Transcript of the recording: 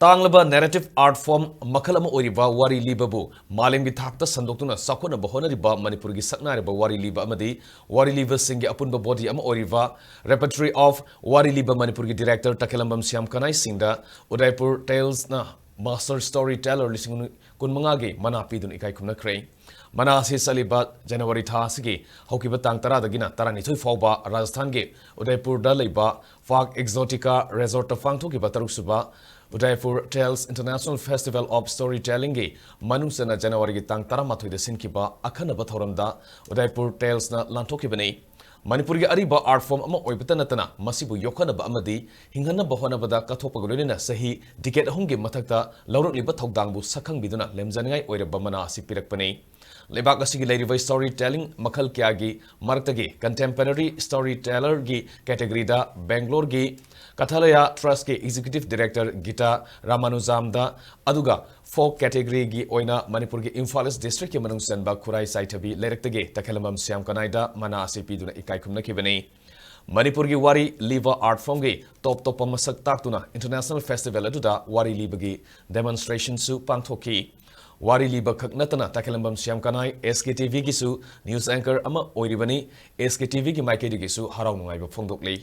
Takhellambam narrative art form makalama oriba wari libabu malemgi thakta sandoktuna sakona bahona riba Manipur gi sakna riba wari liba amadi wari liba singi apunba body ama oriba repertory of wari liba Manipur gi director Takhellambam Shyamkanhai singda Udaipur Tales na master storyteller lising kunmanga gi mana pidun ikai kumna krei mana si saliba January tha sigi hokiba tang tara dagina tarani thui fawba Rajasthan gi Udaipur da leiba Fag Exotica Resort fangtho gi bataruk suba Udaipur Tales International Festival of Storytelling gi manungsana January gi tang tara mathoi da sinkiba akhana bathoramda Udaipur Tales na lantokibani Manipur gi ariba art form ama oibata natana masibu yokana ba amadi hingana bahona bada kathopagolina sahi decade ahumgi mathakta laurokliba thogdangbu sakhang biduna lemjaningai oiraba mana asi pirakpani lebak asigi leiriba storytelling makhal kyagi martagi contemporary storyteller gi category da Bangalore gi Kathalaya Trust ki executive director Gita Ramanujam da aduga folk category gi oina Manipur gi Imphal district ki manung sanba khurai saithabi leraktage Takhellambam Shyamkanhai da mana asipi duna ikai kumna kibani Manipur gi wari liba art form gi top masak taktuna international festival aduda wari liba gi demonstration su pangthoki wari liba khak natana Takhellambam Shyamkanhai SKTV gi su news anchor ama oiribani SKTV gi maikedi gi su harau nungai ba phongdoklei